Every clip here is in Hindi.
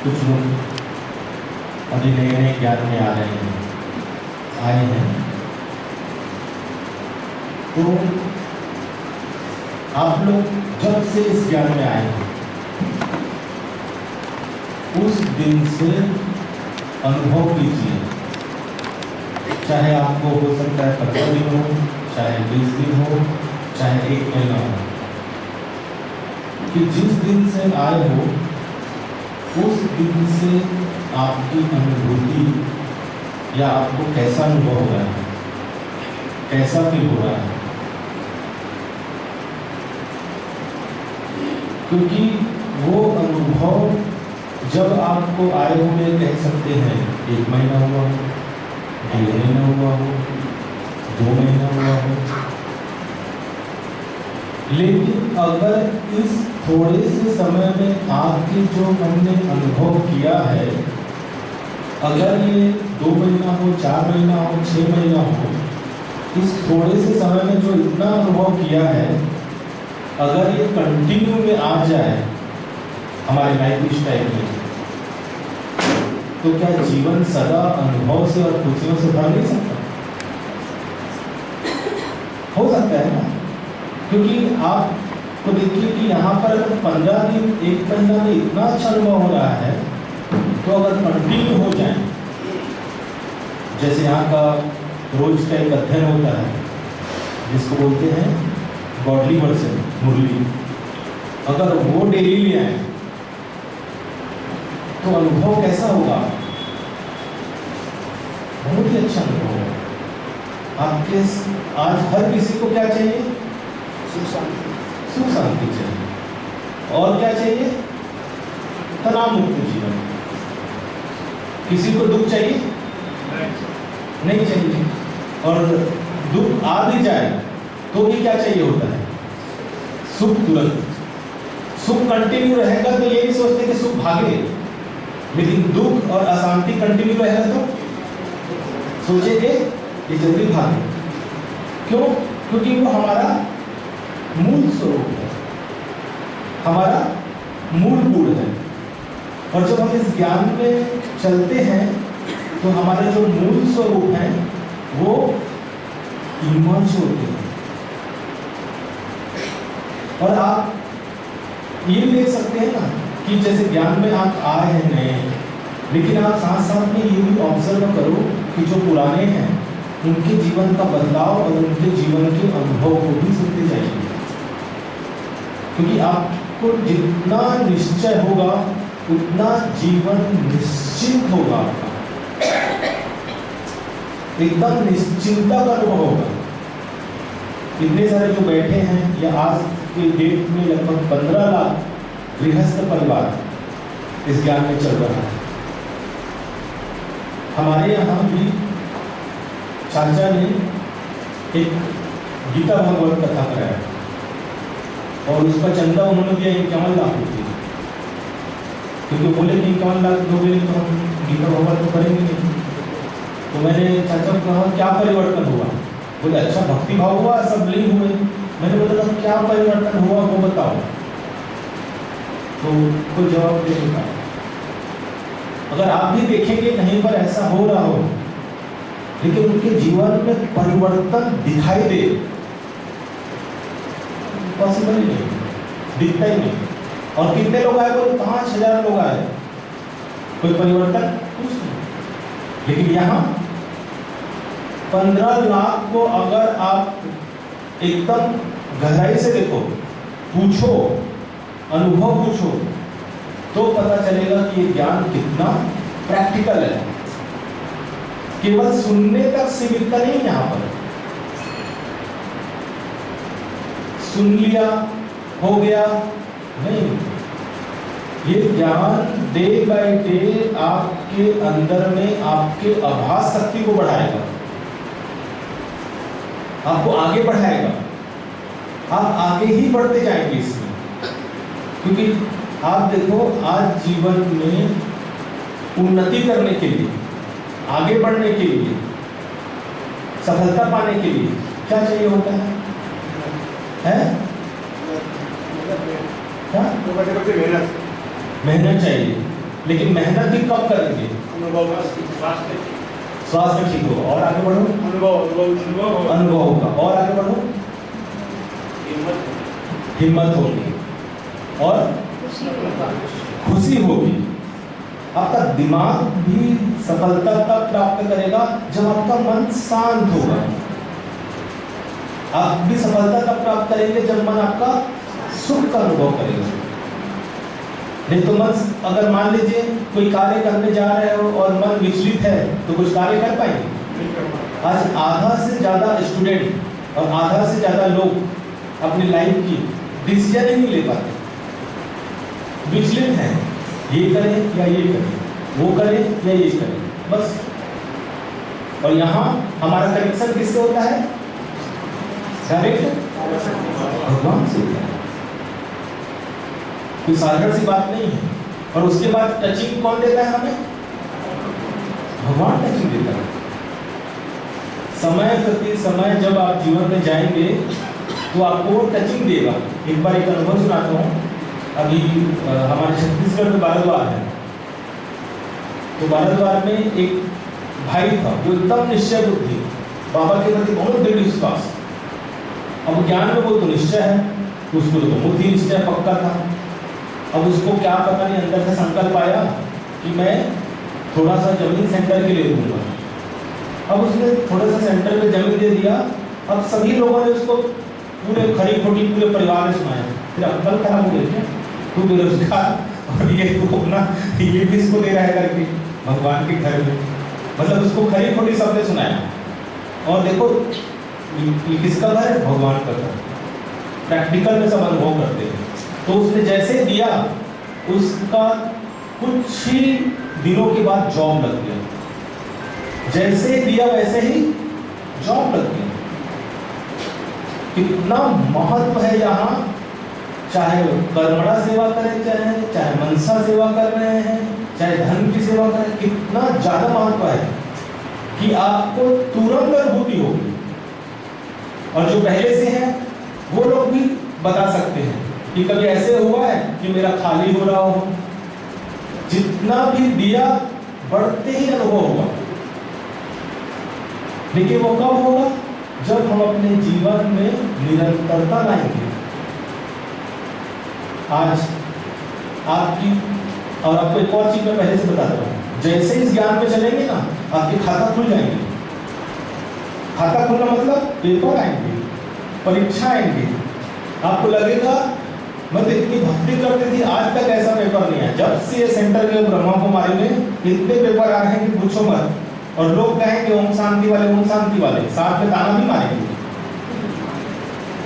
कुछ लोग अभी नए नए ज्ञान में आ रहे हैं, आए हैं, तो आप लोग जब से इस ज्ञान में आए हैं उस दिन से अनुभव कीजिए, चाहे आपको हो सकता है 15 दिन हो, चाहे 20 दिन हो, चाहे 1 महीना हो, कि जिस दिन से आए हो उस दिन से आपकी अनुभूति या आपको कैसा अनुभव हो रहा है, कैसा फील हो रहा है। क्योंकि वो अनुभव जब आपको आए हुए कह सकते हैं 1 महीना हुआ हो, 2 महीना हुआ हो, 2 महीना हुआ हो, लेकिन अगर इस थोड़े से समय में आपके जो हमने अनुभव किया है, अगर ये 2 महीना हो, 4 महीना हो, 6 महीना हो, इस थोड़े से समय में जो इतना अनुभव किया है, अगर ये कंटिन्यू में आ जाए हमारे लाइफ स्टाइल में, तो क्या जीवन सदा अनुभव से और खुशियों से भर नहीं सकता? हो सकता है ना? क्योंकि आप तो देखिए कि यहाँ पर अगर 15 दिन 1 महीना में इतना अच्छा अनुभव हो रहा है, तो अगर कंटिन्यू हो जाए, जैसे यहाँ का रोज का एक अध्ययन होता है जिसको बोलते हैं गॉडली वर्सन, मुरली, अगर वो डेली ले आए तो अनुभव कैसा होगा? बहुत ही अच्छा अनुभव होगा। आपके आज हर किसी को क्या चाहिए? सुख शांति चाहिए। और क्या चाहिए? तनाव मुक्त जीवन। किसी को दुख चाहिए? नहीं चाहिए। और दुख आ भी जाए तो भी क्या चाहिए होता है? सुख तुरंत। सुख कंटिन्यू रहेगा तो ये नहीं सोचते कि सुख भागे, लेकिन दुख और अशांति कंटिन्यू रहेगा तो सोचेंगे कि जल्दी भागे। क्यों? क्योंकि वो हमारा मूल स्वरूप है, हमारा मूल गुण है। और जब हम इस ज्ञान में चलते हैं तो हमारे जो मूल स्वरूप हैं वो इमर्ज होते हैं। और आप ये भी देख सकते हैं ना कि जैसे ज्ञान में आप आए हैं नए, लेकिन आप साथ साथ में ये भी ऑब्जर्व करो कि जो पुराने हैं उनके जीवन का बदलाव और उनके जीवन के अनुभव को भी सुनते जाइए। क्योंकि आपको जितना निश्चय होगा उतना जीवन निश्चिंत होगा, आपका एकदम निश्चिंता का अनुभव होगा। इतने सारे जो बैठे हैं या आज के डेट में लगभग 15 लाख गृहस्थ परिवार इस ज्ञान में चल रहा है। हमारे यहाँ भी चाचा ने एक गीता भागवत कथा कराया और उसका चंदा उन्होंने दिया 51 लाख रुपये, क्योंकि बोले कि 51 लाख दोगे तो हम गीता भागवत तो करेंगे नहीं। तो मैंने चाचा को कहा क्या परिवर्तन हुआ? बोले अच्छा भक्ति भाव हुआ, सब लीन हुए। मैंने बोला क्या परिवर्तन हुआ वो बताओ। तो कोई जवाब नहीं था। अगर आप भी देखेंगे कहीं पर ऐसा हो रहा हो लेकिन उनके जीवन में परिवर्तन दिखाई दे, पॉसिबल ही नहीं, दिखता ही नहीं। और कितने लोग आए? कोई 5000 लोग आए, कोई परिवर्तन कुछ नहीं। लेकिन यहाँ 15 लाख को अगर आप एकदम गहराई से देखो, पूछो, अनुभव पूछो, तो पता चलेगा कि ये ज्ञान कितना प्रैक्टिकल है। केवल सुनने तक सीमित नहीं, यहाँ पर सुन लिया हो गया नहीं। ये ज्ञान डे बाय डे आपके अंदर में आपके आभास शक्ति को बढ़ाएगा, आपको आगे बढ़ाएगा। आप आगे ही बढ़ते जाएंगे इसमें। क्योंकि आप देखो आज जीवन में उन्नति करने के लिए, आगे बढ़ने के लिए, सफलता पाने के लिए क्या चाहिए होता है? मेहनत मेहनत चाहिए। लेकिन मेहनत भी कब करेंगे? स्वास्थ्य ठीक होगा। और आगे बढ़ो, अनुभव होगा। और आगे बढ़ो, हिम्मत होगी और खुशी होगी। आपका दिमाग भी सफलता तब प्राप्त करेगा जब आपका मन शांत होगा। आप भी सफलता तब प्राप्त करेंगे जब मन आपका सुख का अनुभव करेगा। नहीं तो मन, अगर मान लीजिए कोई कार्य करने जा रहे हो और मन विचलित है तो कुछ कार्य कर पाएंगे? आज आधा से ज्यादा स्टूडेंट और आधा से ज्यादा लोग अपनी लाइफ की डिसीजन ही नहीं ले पाते, विचलित हैं, ये करें या ये करें, वो करें या ये करें, बस। और यहाँ हमारा कनेक्शन किससे होता है? डायरेक्ट भगवान से होता है। कोई साधारण सी बात नहीं है। और उसके बाद टचिंग कौन देता है हमें? भगवान टचिंग देता है। समय प्रति समय जब आप जीवन में जाएंगे तो आपको टचिंग देगा। एक बार एक अनुभव सुनाता हूँ। अभी हमारे छत्तीसगढ़ में बारद्वार है, तो बारद्वार में एक भाई था जो एकदम निश्चय बुद्धि, बाबा के प्रति बहुत दृढ़ विश्वास। अब ज्ञान में वो तो निश्चय है, उसको तो बहुत ही निश्चय पक्का था। अब उसको क्या पता नहीं अंदर से संकल्प आया कि मैं थोड़ा सा जमीन सेंटर के लिए दूंगा। अब उसने थोड़ा सा सेंटर में जमीन दे दिया। अब सभी लोगों ने उसको पूरे खरी खोटी पूरे परिवार ने सुनाया। फिर अक्ल खराब हो गई क्या, तू बेरोजगार और ये तू अपना ये किसको दे रहा है करके भगवान के घर में, मतलब उसको खरी खोटी सबने सुनाया। और देखो ये किसका घर है? भगवान का घर। प्रैक्टिकल में सब अनुभव करते हैं। तो उसने जैसे दिया, उसका कुछ ही दिनों के बाद जॉब लग गया। जैसे दिया वैसे ही जॉब लग गया। कितना महत्व है यहाँ, चाहे कर्मणा सेवा करें, चाहे मनसा सेवा कर रहे हैं, चाहे धन की सेवा करें, कितना ज्यादा महत्व है कि आपको तुरंत अनुभूति होगी। और जो पहले से हैं वो लोग भी बता सकते हैं कि कभी ऐसे हुआ है कि मेरा खाली हो रहा हो। जितना भी दिया बढ़ते ही अनुभव होगा, लेकिन वो कब होगा? जब हम अपने जीवन में निरंतरता लाएंगे। आज आपकी, और आपको एक और चीज मैं पहले से बता रहा हूं, जैसे इस ज्ञान में चलेंगे ना, आपके खाता खुल जाएंगे। खाता खुलना मतलब पेपर आएंगे, परीक्षा आएंगे। आपको लगेगा मैं तो इतनी भक्ति करती थी, आज तक ऐसा पेपर नहीं है। जब से ये सेंटर के ब्रह्मा कुमारी में इतने पेपर आ रहे हैं कि पूछो मत। और लोग कहेंगे ओम शांति वाले, ओम शांति वाले, साथ में ताना भी मारेंगे।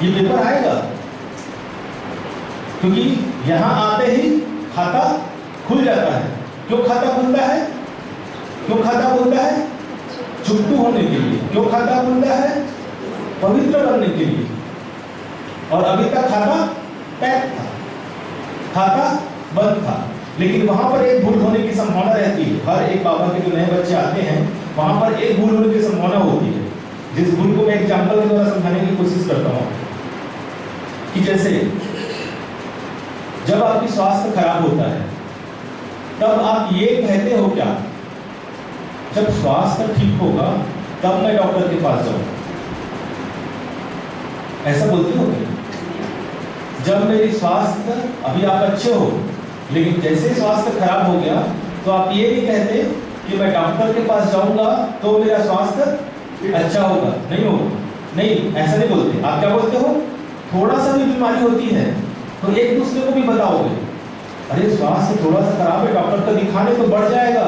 ये पेपर आएगा क्योंकि यहाँ आते ही खाता खुल जाता है। क्यों खाता खुलता है? क्यों खाता खुलता है? चुप्पू होने के लिए। क्यों खाता खुलता है? पवित्र बनने के लिए। और अभी तक खाता पैक था, खाता बंद था। लेकिन वहां पर एक भूल होने की संभावना रहती है। हर एक बाबा के जो नए बच्चे आते हैं वहां पर एक भूल होने की संभावना होती है, जिस भूल को मैं एग्जाम्पल के द्वारा समझाने की कोशिश करता हूँ। कि जैसे जब आपकी स्वास्थ्य खराब होता है तब आप ये कहते हो क्या, जब स्वास्थ्य ठीक होगा तब मैं डॉक्टर के पास जाऊं, ऐसा बोलते हो क्या? जब मेरी स्वास्थ्य, अभी आप अच्छे हो लेकिन जैसे स्वास्थ्य खराब हो गया तो आप ये नहीं कहते कि मैं डॉक्टर के पास जाऊंगा तो मेरा स्वास्थ्य अच्छा होगा, नहीं होगा, नहीं, ऐसा नहीं बोलते। आप क्या बोलते हो? थोड़ा सा भी बीमारी होती है तो एक दूसरे को भी बताओगे, अरे स्वास्थ्य थोड़ा सा खराब है, डॉक्टर को दिखाने तो बढ़ जाएगा।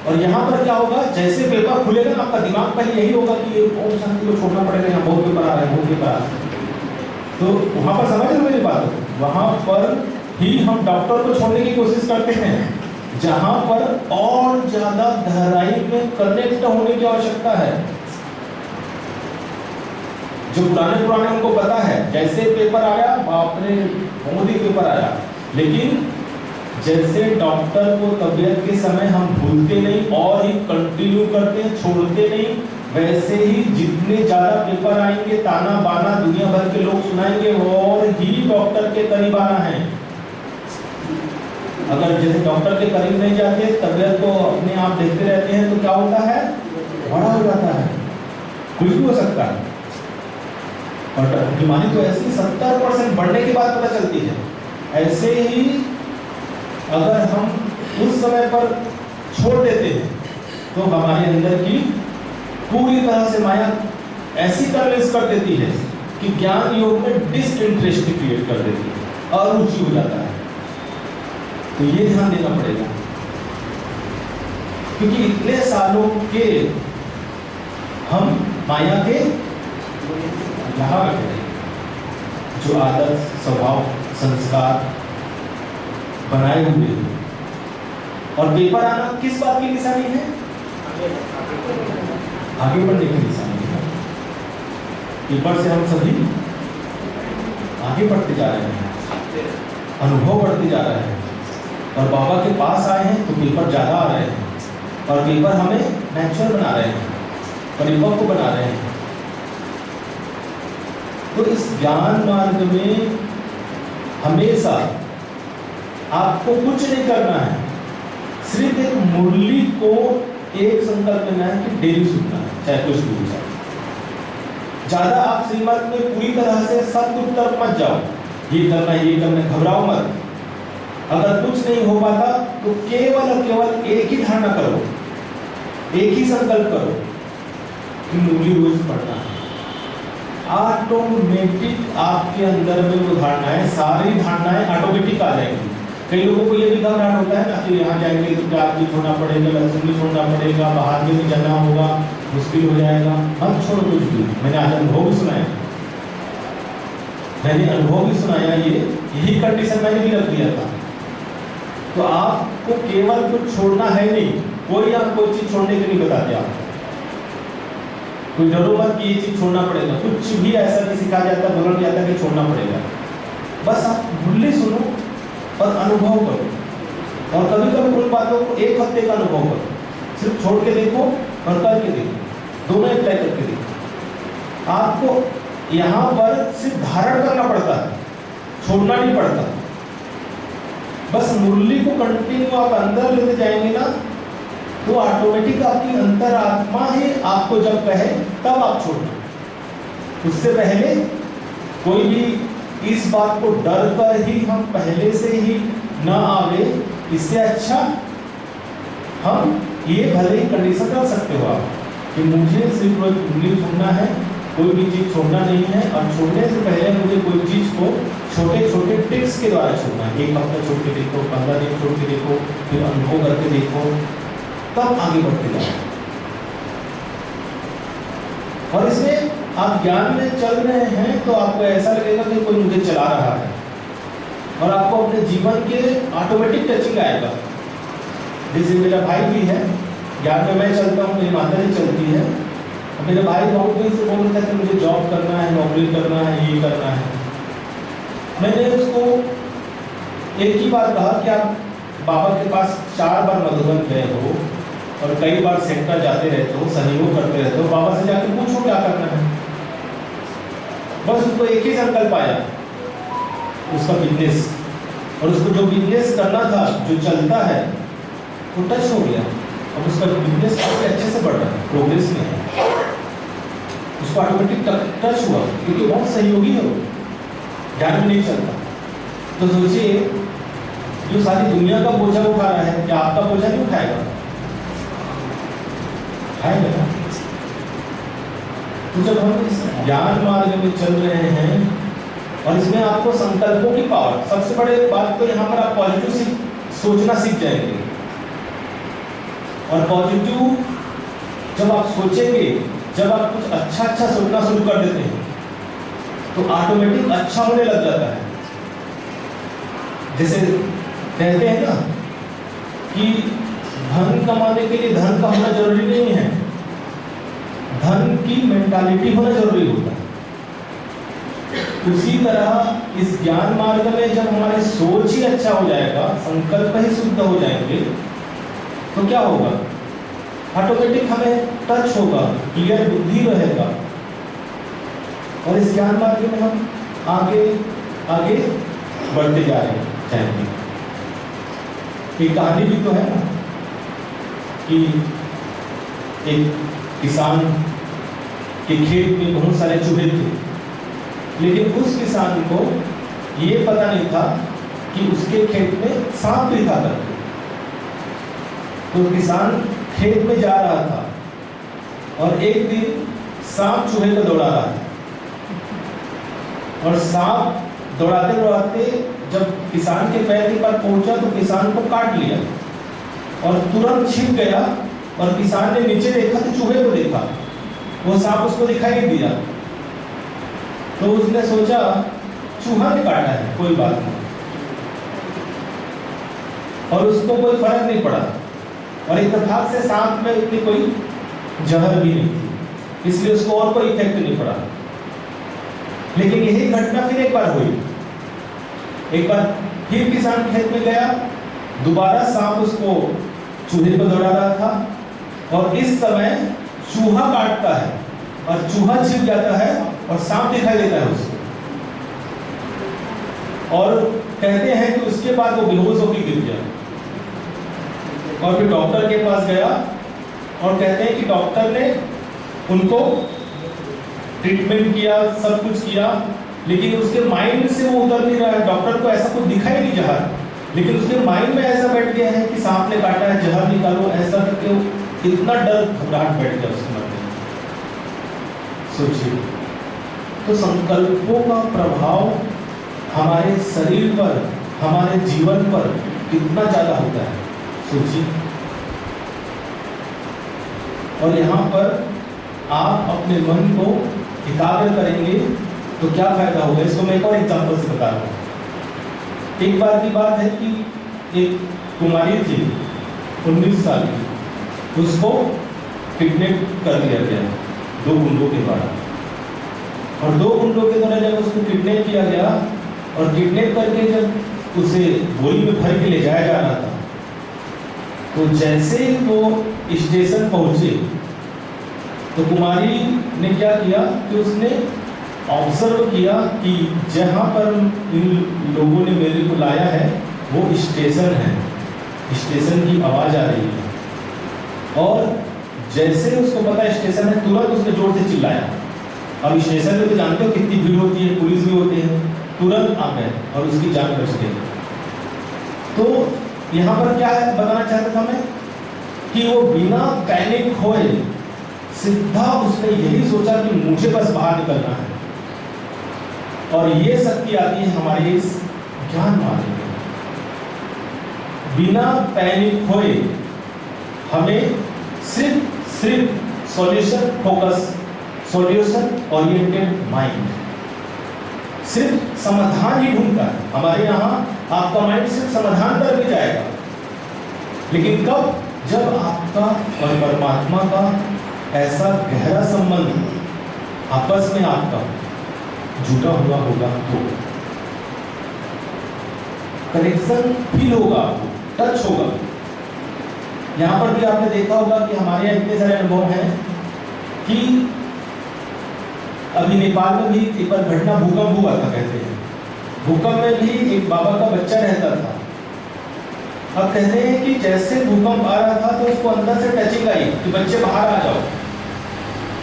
और यहाँ पर क्या होगा, जैसे पेपर खुलेगा ना, आपका दिमाग पहले यही होगा कि ये ओम शांति को छोड़ना पड़ेगा, यहाँ बहुत पेपर आ रहा है, बहुत पेपर आ रहा है। तो वहां पर समझ लो मेरी बात, वहां पर ही हम डॉक्टर को छोड़ने की कोशिश करते हैं जहां पर और ज्यादा गहराई में कनेक्ट होने की आवश्यकता है। जो पुराने उनको पता है, जैसे पेपर आया बाप रे बहुत ही पेपर आया, लेकिन जैसे डॉक्टर को तबीयत के समय हम भूलते नहीं और ही कंटिन्यू करते हैं, छोड़ते नहीं, वैसे ही जितने ज्यादा पेपर आएंगे, ताना बाना दुनिया भर के लोग सुनाएंगे और ही डॉक्टर के करीब आना है। अगर जैसे डॉक्टर के करीब नहीं जाते, तबियत को अपने आप देखते रहते हैं, तो क्या होता है, बड़ा हो जाता है, कुछ भी हो सकता है। और बीमारी तो ऐसी 70% बढ़ने के बाद पता चलती है। ऐसे ही अगर हम उस समय पर छोड़ देते हैं तो हमारे अंदर की पूरी तरह से माया ऐसी कन्विंस कर देती है कि ज्ञान योग में डिसइंटरेस्ट क्रिएट कर देती है, अरुचि हो जाता है। तो ये ध्यान देना पड़ेगा, क्योंकि इतने सालों के हम माया के यहाँ बैठे, जो आदत, स्वभाव, संस्कार बनाए हुए हैं। और पेपर आना किस बात की निशानी है, आगे बढ़ने की निशानी है। पेपर से हम सभी आगे बढ़ते जा रहे हैं, अनुभव बढ़ते जा रहे हैं, और बाबा के पास आए हैं तो पेपर ज्यादा आ रहे हैं, और पेपर हमें नेचुरल बना रहे हैं, परिपक्व बना रहे हैं। तो इस ज्ञान मार्ग में हमेशा आपको कुछ नहीं करना है, सिर्फ एक मुरली को एक संकल्प लेना है कि डेली सुनना है, चाहे कुछ भी हो जाए। ज्यादा आप श्रीमत में पूरी तरह से सब कुछ तरफ मत जाओ, ये करना है, ये करना है, घबराओ मत। अगर कुछ नहीं हो पाता तो केवल और केवल एक ही धारणा करो, एक ही संकल्प करो कि मुरली रोज पढ़ना है। ऑटोमेटिक आपके अंदर में वो धारणाएं, सारी धारणाएं ऑटोमेटिक आ जाएंगी। कई लोगों को ये भी घबराहट होता है ना कि यहाँ जाएंगे तो प्याज भी छोड़ना पड़ेगा, लहसुन भी छोड़ना पड़ेगा, बाहर में भी जाना होगा, मुश्किल हो जाएगा। मत छोड़ो कुछ भी। मैंने आज अनुभव भी सुनाया, यही कंडीशन मैंने भी रख दिया था। तो आपको केवल कुछ छोड़ना है नहीं, कोई चीज छोड़ने के नहीं बताते आपको। कोई डरो मत कि ये चीज छोड़ना पड़ेगा, कुछ भी ऐसा नहीं सिखाया जाता, बोला नहीं जाता कि छोड़ना पड़ेगा। बस आप मुरली सुनो और अनुभव करो, और कभी कभी उन बातों को एक हफ्ते का अनुभव करो, सिर्फ छोड़ के देखो और करके देखो, दोनों एक तय करके देखो। आपको यहाँ पर सिर्फ धारण करना पड़ता है, छोड़ना नहीं पड़ता। बस मुरली को कंटिन्यू आप अंदर लेते जाएंगे ना, तो ऑटोमेटिक आपकी अंतरात्मा ही आपको जब कहे तब आप छोड़ना। उससे पहले कोई भी इस बात को डर कर ही हम पहले से ही न आवे, इससे अच्छा हम ये भले ही कंडीशन रख सकते हो आप कि मुझे सिर्फ मुरली सुनना है, कोई भी चीज छोड़ना नहीं है, और छोड़ने से पहले मुझे कोई चीज को छोटे छोटे टिप्स के द्वारा छोड़ना है। एक हफ्ता छोड़ के देखो, 15 दिन छोड़ के देखो, फिर अनुभव करके देखो, तब आगे बढ़ते जाओ। और इसमें आप ज्ञान में चल रहे हैं तो आपको ऐसा लगेगा कि कोई मुझे चला रहा है, और आपको अपने जीवन के ऑटोमेटिक टचिंग आएगा। जैसे मेरा भाई भी है, ज्ञान में मैं चलता हूँ, मेरी माता जी चलती है, और मेरा भाई बहुत दिन से बोल रहा था कि मुझे जॉब करना है, नौकरी करना है, ये करना है। मैंने उसको एक ही बात कहा कि आप बाबा के पास 4 बार मधुबन गए हो और कई बार सेंटर जाते रहते हो, सहयोग करते रहते हो, बाबा से जाके पूछो क्या करना है। बस उसको एक ही संकल्प आया, उसका बिजनेस, और उसको जो बिजनेस करना था, जो चलता है, वो टच हो गया। अब उसका बिजनेस काफी अच्छे से बढ़ रहा है, प्रोग्रेस में है, उसको ऑटोमेटिक टच हुआ, क्योंकि बहुत सहयोगी है वो, ज्ञान में नहीं चलता। तो सोचिए, जो सारी दुनिया का बोझा उठा रहा है, क्या आपका बोझा नहीं उठाएगा? उठाएगा ना। तो जब हम इस ज्ञान मार्ग में चल रहे हैं, और इसमें आपको संकल्पों की पावर, सबसे बड़ी बात तो यहाँ पर आप पॉजिटिव सोचना सीख जाएंगे। और पॉजिटिव जब आप सोचेंगे, जब आप कुछ अच्छा सोचना शुरू कर देते हैं, तो ऑटोमेटिक अच्छा होने लग जाता है। जैसे कहते हैं ना कि धन कमाने के लिए धन का होना जरूरी नहीं है, धन की मेंटालिटी होना जरूरी होता है। उसी तरह इस ज्ञान मार्ग में जब हमारी सोच ही अच्छा हो जाएगा, संकल्प ही शुद्ध हो जाएंगे, तो क्या होगा? ऑटोमेटिक हमें टच होगा, क्लियर बुद्धि रहेगा, और इस ज्ञान मार्ग में हम आगे आगे बढ़ते जा रहे हैं। एक कहानी भी तो है ना कि एक किसान के खेत में बहुत सारे चूहे थे, लेकिन उस किसान को ये पता नहीं था कि उसके खेत में सांप भी था करके। तो किसान खेत में जा रहा था और एक दिन सांप चूहे को दौड़ा रहा था, और सांप दौड़ाते दौड़ाते जब किसान के पैर के पास पहुंचा तो किसान को काट लिया और तुरंत छिप गया। और किसान ने नीचे देखा तो चूहे को देखा, वो सांप उसको दिखाई नहीं दिया। तो उसने सोचा चूहा ने काटा है, कोई बात नहीं, और उसको कोई फर्क नहीं पड़ा। और इत्तेफाक से सांप में इतनी कोई जहर भी नहीं थी, इसलिए उसको और कोई इफेक्ट नहीं पड़ा। लेकिन यही घटना फिर एक बार हुई। एक बार फिर किसान खेत में गया, दोबारा सांप उसको चूहे को दौड़ा रहा था, और इस समय चूहा काटता है और चूहा छिप जाता है और सांप दिखाई देता है उसको। और कहते हैं कि उसके बाद वो बेहोश होकर गिर गया। और फिर डॉक्टर के पास गया और कहते हैं कि डॉक्टर ने उनको ट्रीटमेंट किया, सब कुछ किया, लेकिन उसके माइंड से वो उतर नहीं रहा है। डॉक्टर को ऐसा कुछ दिखाई नहीं जहर, लेकिन उसके माइंड में ऐसा बैठ गया है कि सांप ने काटा है, जहर निकालो, ऐसा करके इतना डर घबराहट बैठ गया उसके मन में। सोचिए, तो संकल्पों का प्रभाव हमारे शरीर पर, हमारे जीवन पर कितना ज्यादा होता है, सोचिए। और यहाँ पर आप अपने मन को एकाग्र करेंगे तो क्या फायदा होगा, इसको मैं एक और एग्जाम्पल से बता रहा हूँ। एक बार की बात है कि एक कुमारी थी 19 साल की, उसको किडनैप कर लिया गया 2 गुंडों के द्वारा। और 2 गुंडों के द्वारा जब उसको किडनैप किया गया और किडनैप करके जब उसे बोरी में भर के ले जाया जा रहा था, तो जैसे वो स्टेशन पहुंचे तो कुमारी ने क्या किया कि उसने ऑब्जर्व किया कि जहाँ पर इन लोगों ने मेरे को लाया है वो स्टेशन है, स्टेशन की आवाज़ आ रही है। और जैसे उसको पता स्टेशन है, तुरंत उसने जोर से चिल्लाया। अब स्टेशन में तो जानते हो कितनी भीड़ होती है, पुलिस भी होती है, तुरंत आ गए और उसकी जान बच गई। तो यहाँ पर क्या बताना चाहता था मैं कि वो बिना पैनिक होए सीधा उसने यही सोचा कि मुझे बस बाहर निकलना है। और ये शक्ति आती है हमारे इस ज्ञान मार्ग में। बिना पैनिक होए हमें सिर्फ solution focus, solution oriented mind, सिर्फ समाधान ही ढूंढता है। हमारे यहाँ आपका माइंड सिर्फ समाधान पर भी जाएगा, लेकिन कब? जब आपका और परमात्मा का ऐसा गहरा संबंध आपस में आपका जुटा हुआ होगा, तो कनेक्शन फील होगा, आपको टच होगा। यहाँ पर भी आपने देखा होगा कि हमारे यहाँ इतने सारे अनुभव हैं कि अभी नेपाल में भी एक बार घटना, भूकंप हुआ था कहते हैं। भूकंप में भी एक बाबा का बच्चा रहता था। अब कहते हैं कि जैसे भूकंप आ रहा था तो उसको अंदर से टचिंग आई कि बच्चे बाहर आ जाओ,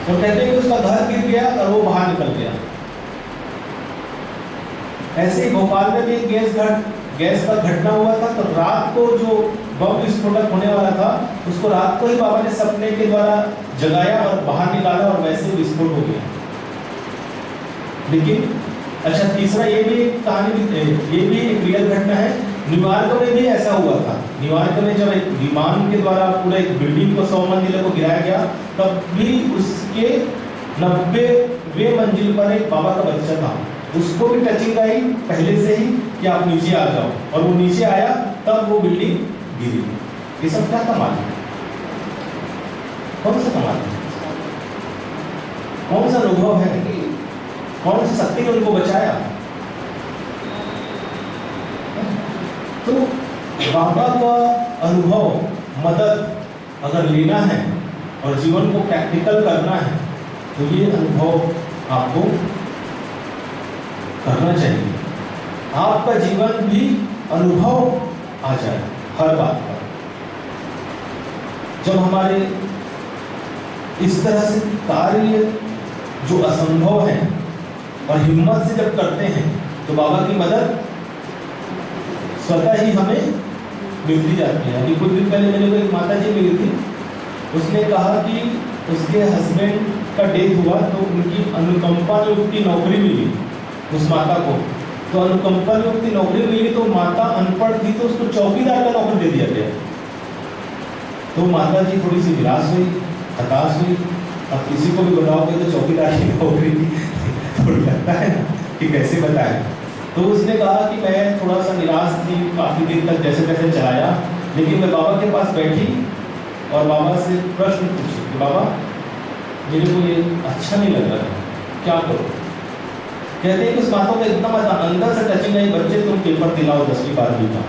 और कहते हैं कि उसका घर गिर गया और वो बाहर निकल गया। ऐसे ही भोपाल में भी एक गैस का घटना हुआ था। तो रात को जो बम विस्फोटक होने वाला था, उसको रात को ही बाबा ने सपने के द्वारा जगाया और बाहर निकाला, और वैसे विस्फोट हो गया। लेकिन अच्छा, तीसरा ये भी एक कहानी, ये भी एक रियल घटना है। न्यूयॉर्क में भी ऐसा हुआ था। न्यूयॉर्क में जब एक विमान के द्वारा पूरा एक बिल्डिंग को 100 मंजिलों को गिराया गया, तब भी उसके 90वें मंजिल पर एक बाबा का बच्चा था। उसको भी टचिंग आई पहले से ही कि आप नीचे आ जाओ, और वो नीचे आया, तब वो बिल्डिंग गिरी। ये सब क्या कमाल है? कौन सा कमाल है? कौन सा अनुभव है? कौन सी शक्ति ने उनको बचाया? तो बाबा का अनुभव, मदद अगर लेना है और जीवन को प्रैक्टिकल करना है, तो ये अनुभव आपको करना चाहिए। आपका जीवन भी अनुभव आ जाए, हर बात पर। जब हमारे इस तरह से कार्य जो असंभव है और हिम्मत से जब करते हैं तो बाबा की मदद स्वतः ही हमें मिलती जाती है। अभी कुछ दिन पहले मेरे को एक माता जी मिली थी, उसने कहा कि उसके हस्बैंड का डेथ हुआ तो उनकी अनुकंपा नियुक्त की नौकरी मिली उस माता को। तो अनुकंपा नियुक्त की नौकरी मिली तो माता अनपढ़ थी तो उसको चौकीदार का नौकरी दे दिया गया। तो माता जी थोड़ी सी निराश हुई, हताश हुई। अब किसी को भी बताओगे तो चौकीदार की नौकरी थोड़ी लगता है ना कि कैसे बताएं। तो उसने कहा कि मैं थोड़ा सा निराश थी, काफ़ी दिन तक जैसे तैसे चलाया, लेकिन मैं बाबा के पास बैठी और बाबा से प्रश्न पूछी कि बाबा मेरे को ये अच्छा नहीं लग रहा है, क्या करो। कहते हैं कि उस बातों का इतना मजा अंदर से टचिंग आई, बच्चे तुम पेपर दिलाओ 10वीं 12वीं का।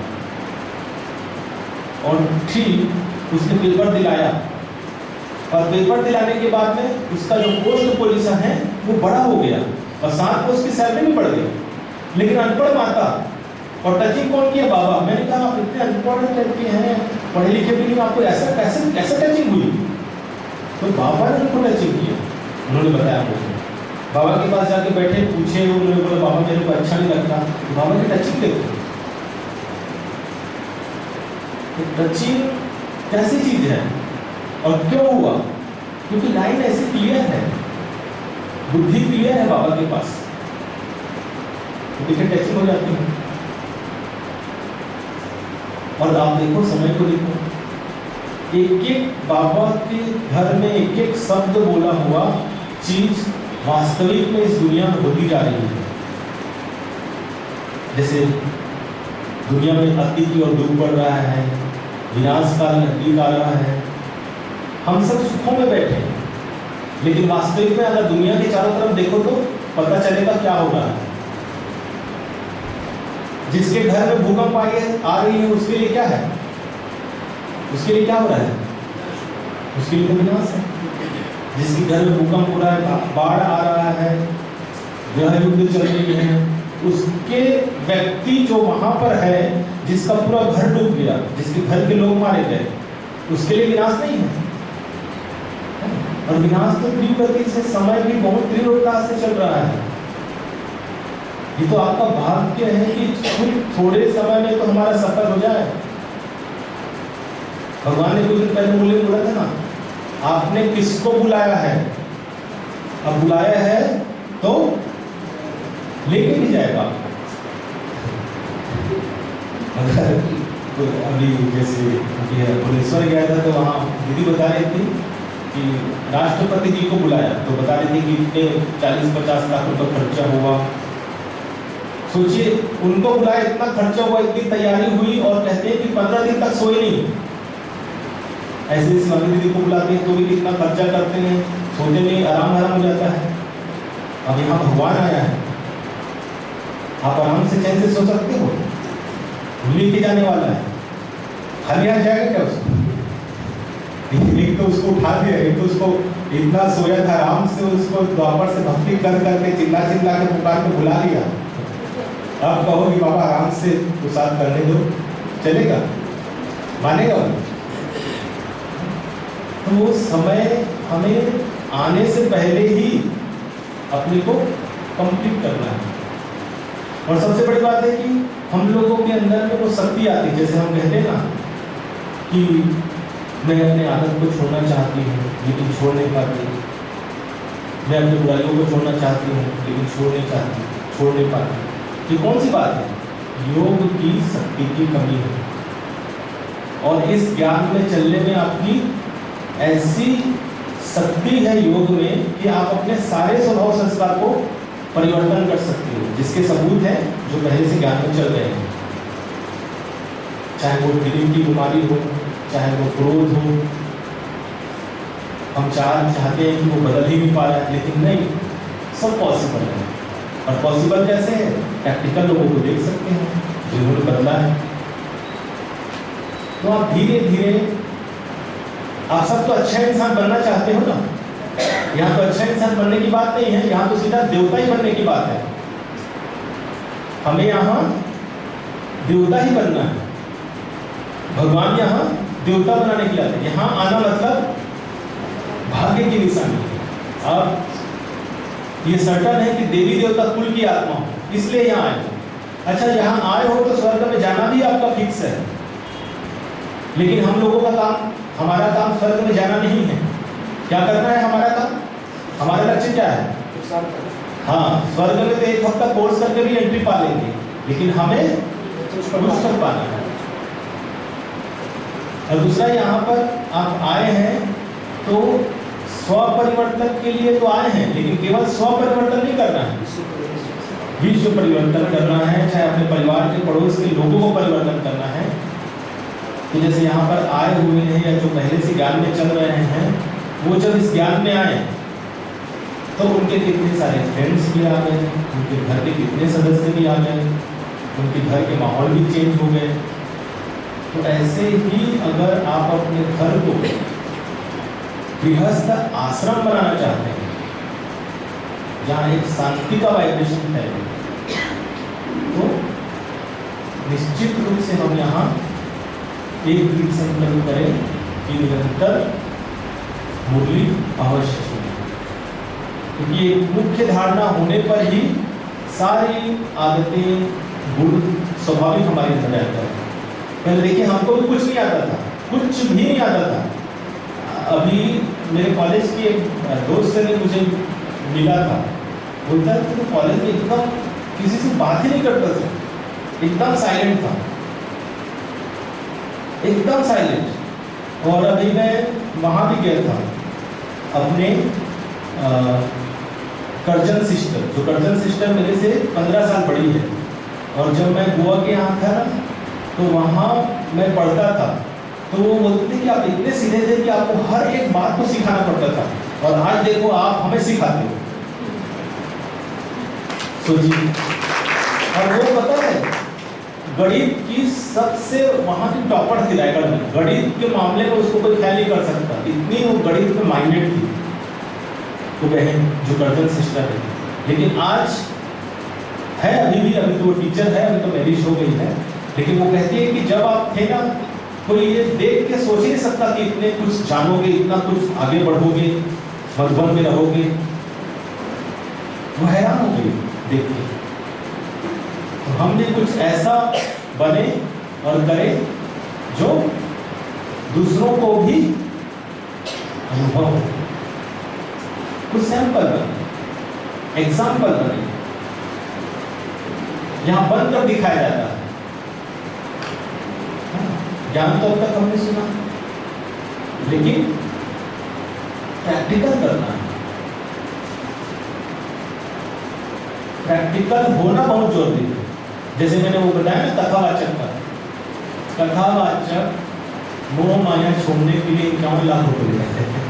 और ठीक उसने पेपर दिलाया और पेपर दिलाने के बाद में उसका जो पोस्ट पोजीशन है वो बड़ा हो गया और साथ में उसकी सैलरी भी बढ़ गई। लेकिन अनपढ़ माता और टचिंग कौन किया? बाबा। मैंने कहा आप इतने अनपढ़ लड़के हैं, पढ़े लिखे भी नहीं, आपको ऐसा कैसे कैसे टचिंग हुई? तो बाबा ने उनको टचिंग किया। उन्होंने बताया मुझे, बाबा के पास जाके बैठे, पूछे, उन्होंने बोला बाबा मेरे को अच्छा नहीं लगता। तो बाबा की टचिंग देखो, तो टचिंग कैसी चीज है और क्यों हुआ? क्योंकि लाइन ऐसी क्लियर है, बुद्धि क्लियर है बाबा के पास, तो देखिए टचिंग हो जाती है। और आप देखो समय को देखो, एक एक बाबा के घर में एक एक शब्द बोला हुआ चीज वास्तविक में इस दुनिया में होती जा रही है। जैसे दुनिया में अति की ओर दुख बढ़ रहा है, विनाश काल नजदीक आ रहा है, हम सब सुखों में बैठे हैं, लेकिन वास्तविक में अगर दुनिया के चारों तरफ देखो तो पता चलेगा क्या हो रहा है। जिसके घर में भूकंप आ रही है उसके लिए क्या है? उसके लिए क्या हो रहा है? उसके लिए तो विनाश है। जिसके घर में भूकंप हो रहा है, बाढ़ आ रहा है, गृह युद्ध चल रही है, उसके व्यक्ति जो वहां पर है, जिसका पूरा घर डूब गया, जिसके घर के लोग मारे गए, उसके लिए विनाश नहीं है। और विनाश तो तीव्र गति से, समय भी बहुत तीव्रता से चल रहा है। ये तो आपका भाग्य है कि थोड़े समय में तो हमारा सफर हो जाए। भगवान ने कुछ दिन पहले बोला था ना, आपने किसको बुलाया है? अब बुलाया है तो लेके भी जाएगा। अगर तो अभी जैसे भुवनेश्वर गया था तो वहाँ दीदी बता रही थी कि राष्ट्रपति जी को बुलाया, तो बता रही थी कि इतने 40-50 लाख रुपए खर्चा हुआ। सोचिए, उनको बुलाया, इतना खर्चा हुआ, इतनी तैयारी हुई और कहते हैं कि 15 दिन तक सोए नहीं। ऐसे शिवानी दीदी को बुलाते हैं तो भी कितना खर्चा करते हैं, सोते नहीं, आराम हो जाता है। अब यहाँ भगवान आया है, आप आराम से चैन से सो सकते हो? लेके जाने वाला है, खाली आ जाएगा क्या उसको? एक तो उसको उठा दिया, एक तो उसको इतना सोया था आराम से, उसको द्वापर से भक्ति कर करके चिल्ला चिल्ला के पुकार के बुला लिया। अब कहो कि बाबा आराम से तो साथ करने दो, चलेगा? मानेगा? तो वो समय हमें आने से पहले ही अपने को कंप्लीट करना है। और सबसे बड़ी बात है कि हम लोगों के अंदर में वो शक्ति आती है, जैसे हम कहते हैं ना कि मैं अपने आदत को छोड़ना चाहती हूँ लेकिन छोड़ नहीं पाती, मैं अपनी बुराइयों को छोड़ना चाहती हूँ लेकिन छोड़ नहीं पाती। ये कौन सी बात है? योग की शक्ति की कमी है। और इस ज्ञान में चलने में आपकी ऐसी शक्ति है योग में कि आप अपने सारे स्वभाव संस्कार को परिवर्तन कर सकते हो, जिसके सबूत हैं जो पहले से ज्ञान में चल रहे हैं। चाहे वो दिल की बीमारी हो, चाहे वो क्रोध हो, हम चाहते हैं कि वो बदल ही नहीं पा रहा है, लेकिन नहीं, सब पॉसिबल है। और पॉसिबल कैसे है? प्रैक्टिकल लोगों को देख सकते हैं जिन्होंने बदला है। तो आप धीरे धीरे, आप सब तो अच्छा इंसान बनना चाहते हो ना। यहाँ तो अच्छा इंसान बनने की बात नहीं है, यहाँ तो सीधा देवता ही बनने की बात है। हमें यहाँ देवता ही बनना है। भगवान यहाँ देवता बनाने के लिए आते हैं। यहाँ आना मतलब भाग्य की निशानी है। अब ये सर्टन है कि देवी देवता कुल की आत्मा हो, इसलिए यहाँ आए हो। अच्छा, यहाँ आए हो तो स्वर्ग में जाना भी आपका फिक्स है, लेकिन हम लोगों का काम, हमारा काम स्वर्ग में जाना नहीं है। क्या करना है हमारा काम? हमारा लक्ष्य क्या है? हाँ, स्वर्ग में तो 1 हफ्ता कोर्स करके भी एंट्री पा लेंगे, लेकिन हमें कुछ कर पाना है। और दूसरा, यहाँ पर आप आए हैं तो स्व परिवर्तन के लिए तो आए हैं, लेकिन केवल स्व परिवर्तन नहीं करना है, विश्व परिवर्तन करना है, चाहे अपने परिवार के पड़ोस के लोगों को परिवर्तन करना है। तो जैसे यहाँ पर आए हुए हैं या जो पहले से ज्ञान में चल रहे हैं, वो जब इस ज्ञान में आए तो उनके कितने सारे फ्रेंड्स भी आ गए, उनके घर के कितने सदस्य भी आ गए, उनके घर के माहौल भी चेंज हो गए। तो ऐसे ही अगर आप अपने घर को गृहस्थ आश्रम बनाना चाहते हैं, जहाँ एक शांति का वाइब्रेशन है, तो निश्चित रूप से हम यहाँ एक दिन संकल्प करें कि निरंतर मुरली अवश्य सुने, क्योंकि एक मुख्य धारणा होने पर ही सारी आदतें, गुण स्वाभाविक हमारे अंदर आता है। पहले देखिए, हमको भी कुछ नहीं आता था, कुछ भी नहीं आता था। अभी मेरे कॉलेज के एक दोस्त ने मुझे मिला था, बोलता है कि कॉलेज में एकदम किसी से बात ही नहीं करता था, एकदम साइलेंट था, एकदम साइलेंट। और अभी मैं वहाँ भी गया था अपने कर्जन सिस्टर, जो कर्जन सिस्टर मेरे से 15 साल बड़ी है, और जब मैं गोवा के यहाँ था ना, तो वहाँ मैं पढ़ता था, तो वो बोलते थे कि आप इतने सीधे थे कि आपको हर एक बात को सिखाना पड़ता था, और आज देखो आप हमें सिखाते हो। सोचिए। और वो पता है, गणित की सबसे वहाँ की टॉपर थी रायगढ़ में, गणित के मामले में उसको कोई ख्याल नहीं कर सकता, इतनी वो गणित में माइंडेड थी वो बहन, जो कर्जन सिस्टर है। लेकिन आज है, अभी तो वो टीचर है, अभी तो मैरिज हो गई है, लेकिन वो कहती है कि जब आप थे ना, कोई ये देख के सोच ही नहीं सकता कि इतने कुछ जानोगे, इतना कुछ आगे बढ़ोगे, मधुबन में रहोगे। वो हैरान हो गई देख के। तो हम भी कुछ ऐसा बने और करें जो दूसरों को भी अनुभव हो, कुछ सैंपल बने, एग्जाम्पल बने। यहां बनकर दिखाया जाता है। ज्ञान तो अब तक हमने सुना, लेकिन प्रैक्टिकल करना है। प्रैक्टिकल होना बहुत जरूरी है। जैसे मैंने वो बताया ना कथावाचक का, कथावाचक मोह माया छोड़ने के लिए 51 लाख रुपए लेते हैं।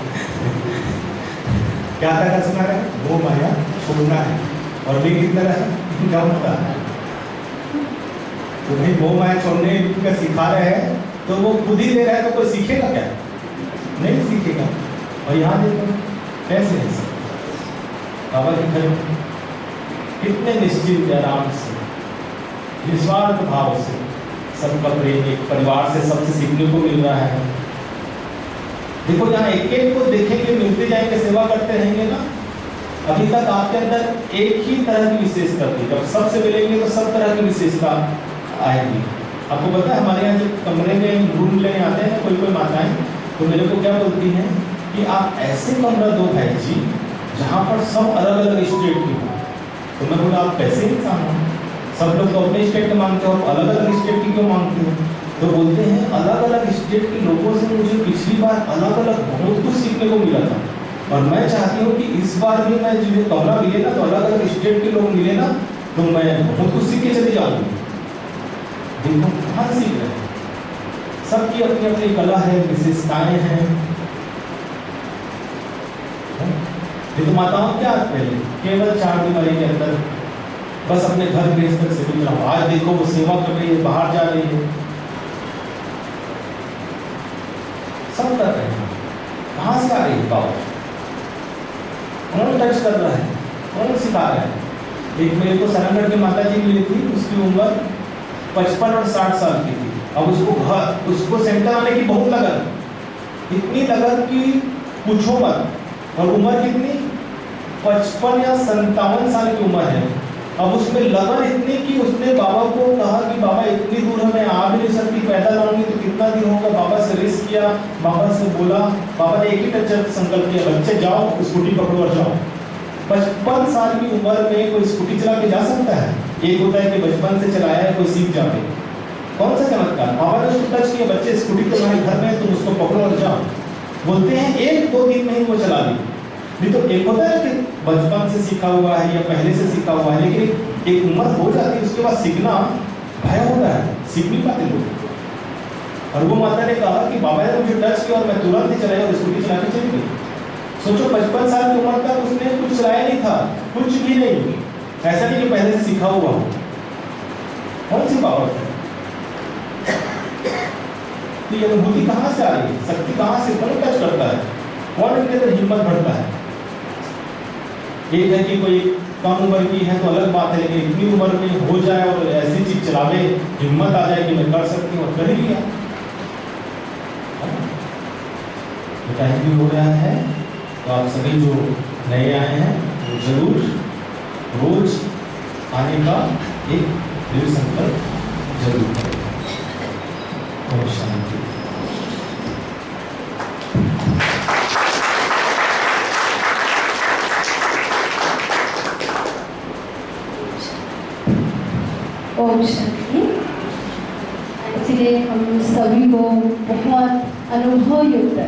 क्या कथा सुना है? मोह माया छोड़ना है, और भी कितना है? 51 लाख। तो भाई मोह माया छोड़ने का सिखा रहे हैं, तो वो खुद ही दे रहा है, तो कोई सीखेगा क्या? नहीं सीखेगा। और यहाँ देखो कैसे है बाबा के घर कितने निश्चित आराम से, निस्वार्थ भाव से, सबका प्रेम, एक परिवार से सबसे सीखने को मिल रहा है। देखो यहाँ एक एक को देखेंगे, मिलते जाएंगे, सेवा करते रहेंगे ना, अभी तक आपके अंदर एक ही तरह की विशेषता थी। जब सबसे मिलेंगे तो सब तरह की विशेषता आएगी। आपको पता है, हमारे यहाँ जब कमरे में रूम लेने आते हैं कोई कोई माताएं, तो मेरे को क्या बोलती हैं कि आप ऐसे कमरा दो भाई जी जहाँ पर सब अलग अलग स्टेट के हो। तो मैं बोला आप कैसे इंसान हो, सब लोग तो अपने स्टेट के मांगते हो, अलग अलग स्टेट की क्यों मांगते हो? तो बोलते हैं अलग अलग स्टेट के लोगों से मुझे पिछली बार अलग अलग बहुत कुछ सीखने को मिला था, और मैं चाहती हूँ कि इस बार भी मैं जो कमरा मिले ना, तो अलग अलग स्टेट के लोग मिले ना, तो मैं बहुत कुछ सीख के चले जाऊँगी। देखो कहाँ सीख रहे हैं, सबकी अपनी अपनी कला है, विशेषताएं हैं। देखो माताओं क्या पहले केवल 4 दीवारी के अंदर बस अपने घर गृहस्थ से गुजरा, आज देखो वो सेवा कर रही है, बाहर जा रही है, सब कर रहे हैं। कहाँ से आ रही है पावर? कौन टच कर रहा है, कौन सिखा रहा है? एक मेरे को सरनगढ़ की माता जी मिली थी, उसकी उम्र 55 और 60 साल की थी, अब उसको सेंटर आने की बहुत लगन, इतनी लगन कि पूछो मत। और उम्र कितनी, 55 या 57 साल की उम्र है। अब उसमें लगन इतनी कि उसने बाबा को कहा कि बाबा इतनी दूर है, मैं आ भी नहीं सकती, पैदल आऊंगी तो कितना दिन होगा। बाबा से रिस्क किया, बाबा से बोला। बाबा ने एक ही टच संकल्प किया, बच्चे जाओ स्कूटी पकड़ो और जाओ। 55 साल की उम्र में कोई स्कूटी चला के जा सकता है? एक होता है कि बचपन से चलाया है, कोई सीख जाते, कौन सा चमत्कार। बाबा ने उसको टच किया, बच्चे स्कूटी तुम्हारे घर में, तुम उसको पकड़ो और जाओ। बोलते हैं 1-2 दिन में ही वो चला दी। नहीं तो एक होता है कि बचपन से सीखा हुआ है या पहले से सीखा हुआ है, लेकिन एक उम्र हो जाती है उसके बाद सीखना भय होता है, सीख नहीं पाते लोग। और वो माता ने कहा कि बाबा ने मुझे टच किया और मैं तुरंत ही चलाया और स्कूटी चला के चली गई। सोचो 55 साल की उम्र तक उसने कुछ चलाया नहीं था, कुछ भी नहीं, ऐसा नहीं कि पहले से सीखा हुआ हो। कौन सी पावर है? तो ये अनुभूति कहाँ से आ रही है, शक्ति कहाँ से, कौन टच करता है, कौन इनके अंदर हिम्मत बढ़ता है? एक है कि कोई कम उम्र की है तो अलग बात है, लेकिन इतनी उम्र में हो जाए और ऐसी चीज चलावे, हिम्मत आ जाए कि मैं कर सकती हूँ और कर ही लिया। टाइम भी हो रहा है, तो आप सभी जो नए आए हैं वो जरूर रोज आने का एक दृढ़ संकल्प जरूर करें। ओम शांति। ओम शांति। इसलिए हम सभी को बहुत अनुभव युक्त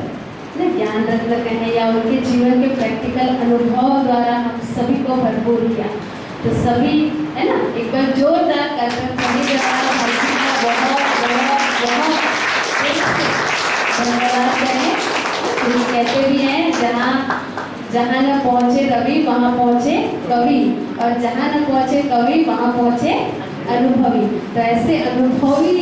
ज्ञान रत्न कहें या उनके जीवन के प्रैक्टिकल अनुभव द्वारा हम सभी को भरपूर किया। तो सभी है ना, एक बार जोरदार करकर सभी जगह बहुत धन्यवाद करें। तो कहते भी हैं जहाँ न पहुँचे रवि वहाँ पहुँचे कवि, और जहाँ न पहुँचे कवि वहाँ पहुँचे अनुभवी। तो ऐसे अनुभवी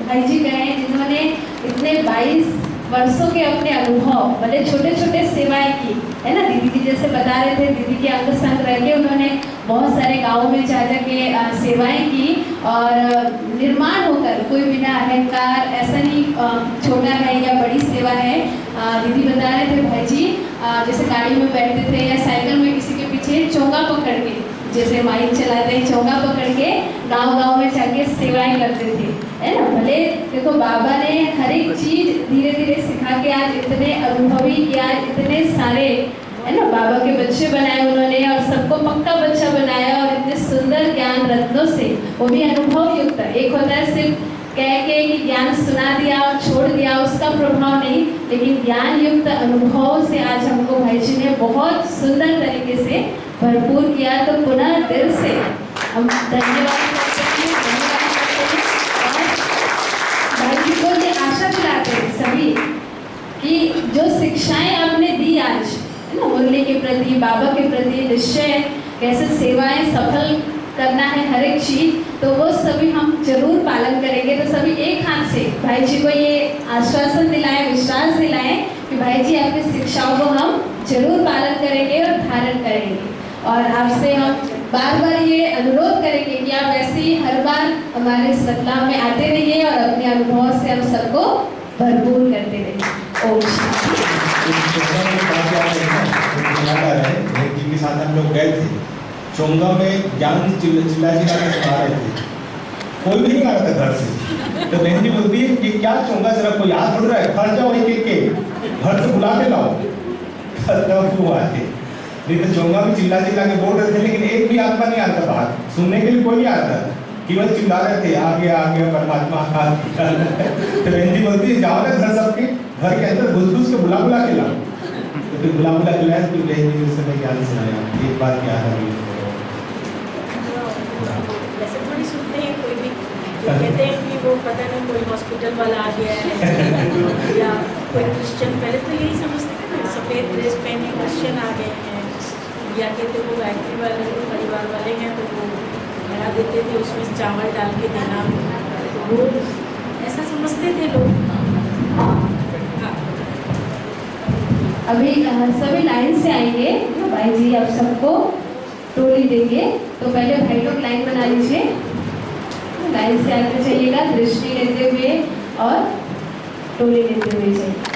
भाई जी गए जिन्होंने इतने 22 वर्षों के अपने अनुभव, भले छोटे छोटे सेवाएं की है ना। दीदी जी जैसे बता रहे थे, दीदी के अंग संग रह के उन्होंने बहुत सारे गाँव में जा के सेवाएं की, और निर्माण होकर कोई बिना अहंकार, ऐसा नहीं छोटा है या बड़ी सेवा है। दीदी बता रहे थे भाई जी जैसे गाड़ी में बैठते थे या साइकिल में किसी के पीछे चोंगा पकड़ के, जैसे माइक चलाते हैं, चोंगा पकड़ के गांव-गांव में जाके सेवाएं करते थे, है ना। भले देखो बाबा ने हर एक चीज धीरे धीरे सिखा के आज इतने अनुभवी किया, इतने सारे है ना बाबा के बच्चे बनाए उन्होंने, और सबको पक्का बच्चा बनाया, और इतने सुंदर ज्ञान रत्नों से, वो भी अनुभव युक्त। एक होता है सिर्फ कह के कि ज्ञान सुना दिया और छोड़ दिया, उसका प्रभाव नहीं, लेकिन ज्ञान युक्त अनुभव से आज हमको भाई जी ने बहुत सुंदर तरीके से भरपूर किया। तो पुनः दिल से हम धन्यवाद करते हैं, और भाई जी को ये आशा दिलाते हैं सभी कि जो शिक्षाएं आपने दी आज है ना, मुरली के प्रति, बाबा के प्रति, निश्चय कैसे सेवाएं सफल करना है हर एक चीज, तो वो सभी हम जरूर पालन करेंगे। तो सभी एक हाथ से भाई जी को ये आश्वासन दिलाएं, विश्वास दिलाएं कि भाई जी आपकी शिक्षाओं को हम जरूर पालन करेंगे और धारण करेंगे। और आपसे हम बार बार ये अनुरोध करेंगे कि आप ऐसे ही हर बार हमारे इस बदलाव में आते रहिए और अपने अनुभव से हम सबको भरपूर करते रहिए। ओम शांति। के साथ हम लोग गए थे चोंगा में, ज्ञान चिल्ला चिल्ला के सुना रहे थे, कोई भी नहीं आ रहा था घर से। तो बहन जी बोलती है कि क्या चोंगा जरा कोई याद पड़ रहा है, घर जाओ एक एक के घर से बुला के लाओ, तब वो आते। नहीं तो चोंगा भी चिल्ला चिल्ला के बोल रहे थे, लेकिन एक भी आत्मा नहीं आता बाहर, सुनने के लिए कोई नहीं आता, केवल चिल्ला रहे थे आ गया परमात्मा आ। तो बहन जी बोलती है जाओ ना घर सबके, घर के अंदर घुस घुस के बुला के लाओ। तो फिर बुला के लाए, फिर बहन जी उस समय ज्ञान सुनाया, एक बात क्या है वैसे थोड़ी सुनते हैं कोई भी तो कहते हैं कि वो पता नहीं कोई हॉस्पिटल वाला आ गया है या कोई क्रिश्चियन, पहले तो यही समझते थे ना, सफ़ेद ड्रेस पहने क्रिश्चियन आ गए हैं, या कहते वो गायत्री वाले परिवार वाले हैं तो वो बना देते थे, उसमें चावल डाल के देना, तो वो ऐसा समझते थे लोग। अभी सभी लाइन से आएंगे, भाई जी आप सबको टोली देंगे, तो पहले भाई लोग लाइन बना लीजिए। लाइन से आगे चलिएगा, दृष्टि लेते हुए और टोली लेते हुए चलिए।